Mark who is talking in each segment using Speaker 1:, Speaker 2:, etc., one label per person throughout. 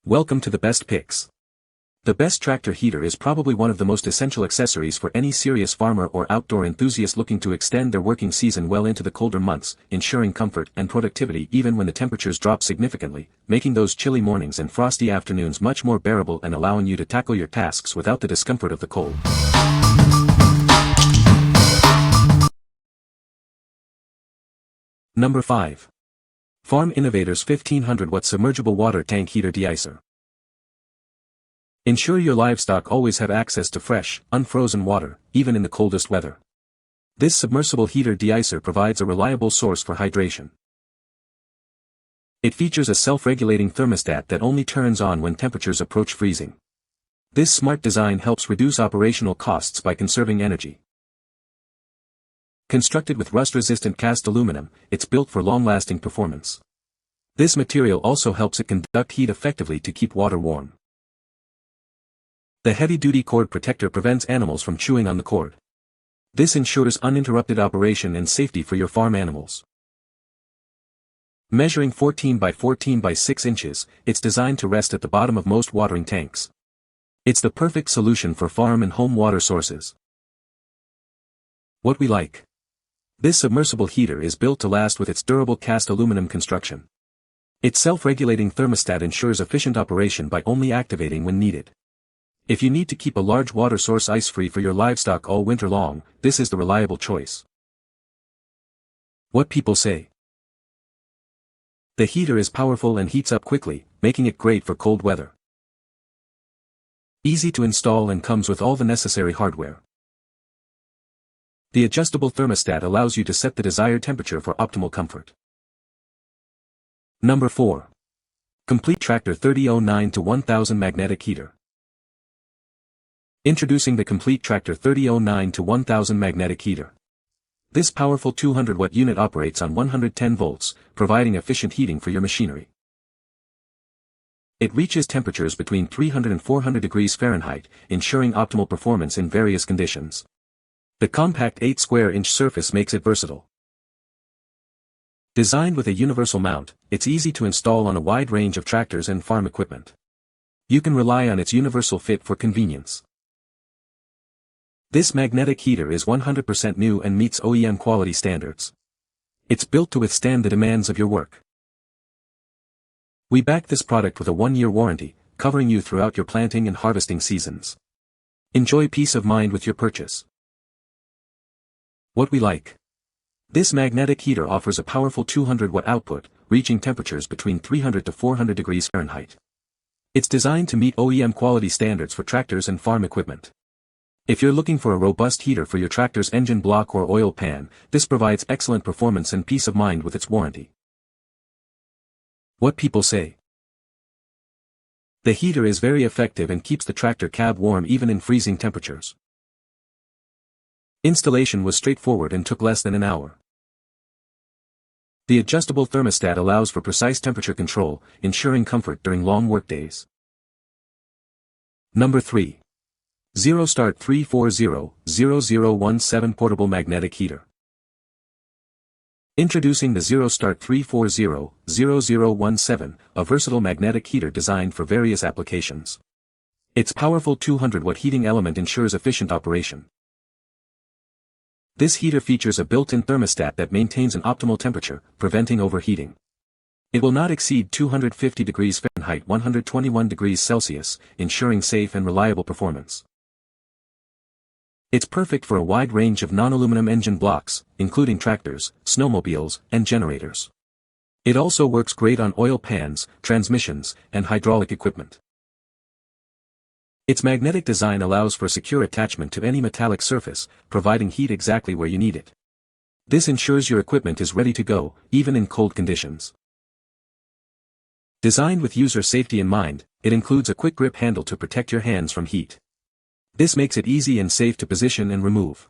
Speaker 1: Welcome to the best picks. The best tractor heater is probably one of the most essential accessories for any serious farmer or outdoor enthusiast looking to extend their working season well into the colder months, ensuring comfort and productivity even when the temperatures drop significantly, making those chilly mornings and frosty afternoons much more bearable and allowing you to tackle your tasks without the discomfort of the cold. Number 5. Farm Innovators 1500 watt Submergible Water Tank Heater Deicer. Ensure your livestock always have access to fresh, unfrozen water, even in the coldest weather. This submersible heater deicer provides a reliable source for hydration. It features a self-regulating thermostat that only turns on when temperatures approach freezing. This smart design helps reduce operational costs by conserving energy. Constructed with rust-resistant cast aluminum, it's built for long-lasting performance. This material also helps it conduct heat effectively to keep water warm. The heavy-duty cord protector prevents animals from chewing on the cord. This ensures uninterrupted operation and safety for your farm animals. Measuring 14 by 14 by 6 inches, it's designed to rest at the bottom of most watering tanks. It's the perfect solution for farm and home water sources. What we like. This submersible heater is built to last with its durable cast aluminum construction. Its self-regulating thermostat ensures efficient operation by only activating when needed. If you need to keep a large water source ice-free for your livestock all winter long, this is the reliable choice. What people say. The heater is powerful and heats up quickly, making it great for cold weather. Easy to install and comes with all the necessary hardware. The adjustable thermostat allows you to set the desired temperature for optimal comfort. Number 4. Complete Tractor 3009 to 1000 Magnetic Heater. Introducing the Complete Tractor 3009 to 1000 Magnetic Heater. This powerful 200 watt unit operates on 110 volts, providing efficient heating for your machinery. It reaches temperatures between 300 and 400 degrees Fahrenheit, ensuring optimal performance in various conditions. The compact 8 square inch surface makes it versatile. Designed with a universal mount, it's easy to install on a wide range of tractors and farm equipment. You can rely on its universal fit for convenience. This magnetic heater is 100% new and meets OEM quality standards. It's built to withstand the demands of your work. We back this product with a 1-year warranty, covering you throughout your planting and harvesting seasons. Enjoy peace of mind with your purchase. What we like. This magnetic heater offers a powerful 200 watt output, reaching temperatures between 300 to 400 degrees Fahrenheit. It's designed to meet OEM quality standards for tractors and farm equipment. If you're looking for a robust heater for your tractor's engine block or oil pan, this provides excellent performance and peace of mind with its warranty. What people say. The heater is very effective and keeps the tractor cab warm even in freezing temperatures. Installation was straightforward and took less than an hour. The adjustable thermostat allows for precise temperature control, ensuring comfort during long workdays. Number 3. Zerostart 340-0017 Portable Magnetic Heater. Introducing the Zerostart 340-0017, a versatile magnetic heater designed for various applications. Its powerful 200 watt heating element ensures efficient operation. This heater features a built-in thermostat that maintains an optimal temperature, preventing overheating. It will not exceed 250 degrees Fahrenheit 121 degrees Celsius, ensuring safe and reliable performance. It's perfect for a wide range of non-aluminum engine blocks, including tractors, snowmobiles, and generators. It also works great on oil pans, transmissions, and hydraulic equipment. Its magnetic design allows for secure attachment to any metallic surface, providing heat exactly where you need it. This ensures your equipment is ready to go, even in cold conditions. Designed with user safety in mind, it includes a quick grip handle to protect your hands from heat. This makes it easy and safe to position and remove.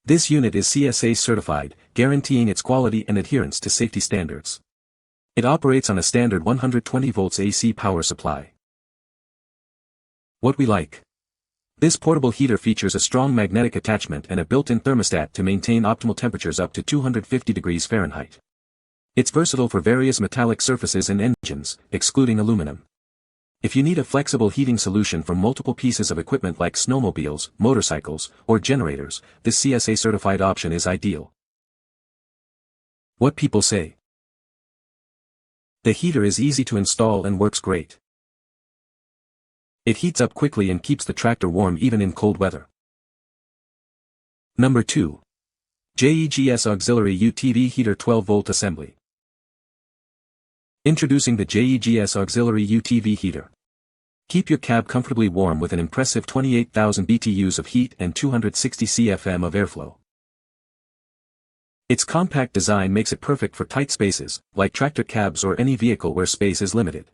Speaker 1: This unit is CSA certified, guaranteeing its quality and adherence to safety standards. It operates on a standard 120 volts AC power supply. What we like. This portable heater features a strong magnetic attachment and a built-in thermostat to maintain optimal temperatures up to 250 degrees Fahrenheit. It's versatile for various metallic surfaces and engines, excluding aluminum. If you need a flexible heating solution for multiple pieces of equipment like snowmobiles, motorcycles, or generators, this CSA-certified option is ideal. What people say. The heater is easy to install and works great. It heats up quickly and keeps the tractor warm even in cold weather. Number 2. JEGS Auxiliary UTV Heater 12-volt Assembly. Introducing the JEGS Auxiliary UTV Heater. Keep your cab comfortably warm with an impressive 28,000 BTUs of heat and 260 CFM of airflow. Its compact design makes it perfect for tight spaces, like tractor cabs or any vehicle where space is limited.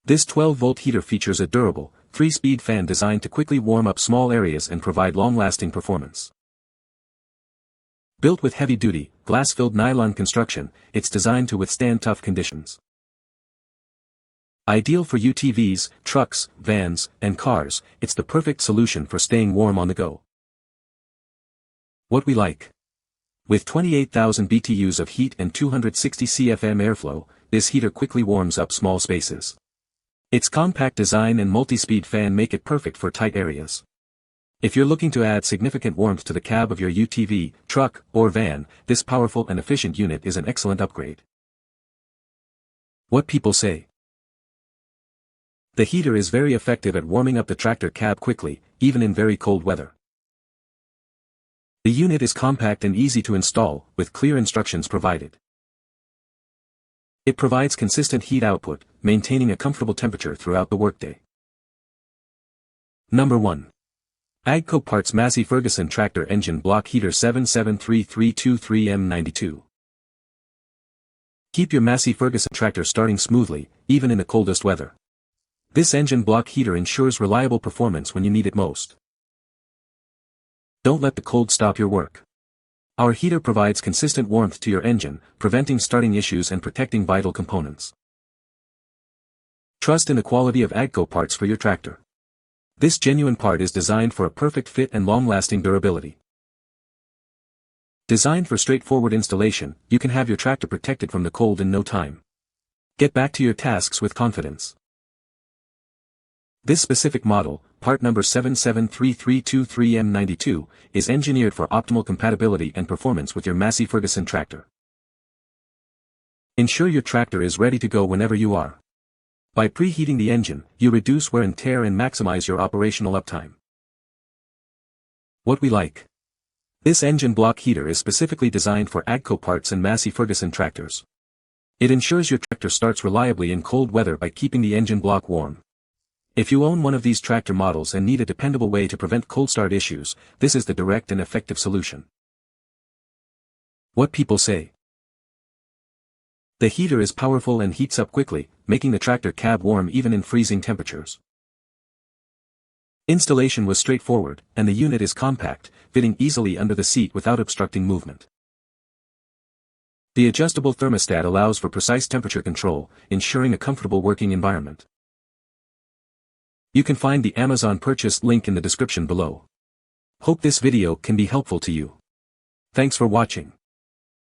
Speaker 1: This 12-volt heater features a durable, 3-speed fan designed to quickly warm up small areas and provide long-lasting performance. Built with heavy-duty, glass-filled nylon construction, it's designed to withstand tough conditions. Ideal for UTVs, trucks, vans, and cars, it's the perfect solution for staying warm on the go. What we like. With 28,000 BTUs of heat and 260 CFM airflow, this heater quickly warms up small spaces. Its compact design and multi-speed fan make it perfect for tight areas. If you're looking to add significant warmth to the cab of your UTV, truck, or van, this powerful and efficient unit is an excellent upgrade. What people say. The heater is very effective at warming up the tractor cab quickly, even in very cold weather. The unit is compact and easy to install, with clear instructions provided. It provides consistent heat output, maintaining a comfortable temperature throughout the workday. Number 1. Agco Parts Massey Ferguson Tractor Engine Block Heater 773323M92. Keep your Massey Ferguson tractor starting smoothly, even in the coldest weather. This engine block heater ensures reliable performance when you need it most. Don't let the cold stop your work. Our heater provides consistent warmth to your engine, preventing starting issues and protecting vital components. Trust in the quality of Agco parts for your tractor. This genuine part is designed for a perfect fit and long-lasting durability. Designed for straightforward installation, you can have your tractor protected from the cold in no time. Get back to your tasks with confidence. This specific model, part number 773323M92, is engineered for optimal compatibility and performance with your Massey Ferguson tractor. Ensure your tractor is ready to go whenever you are. By preheating the engine, you reduce wear and tear and maximize your operational uptime. What we like. This engine block heater is specifically designed for Agco parts and Massey Ferguson tractors. It ensures your tractor starts reliably in cold weather by keeping the engine block warm. If you own one of these tractor models and need a dependable way to prevent cold start issues, this is the direct and effective solution. What people say. The heater is powerful and heats up quickly, making the tractor cab warm even in freezing temperatures. Installation was straightforward, and the unit is compact, fitting easily under the seat without obstructing movement. The adjustable thermostat allows for precise temperature control, ensuring a comfortable working environment. You can find the Amazon purchase link in the description below. Hope this video can be helpful to you. Thanks for watching.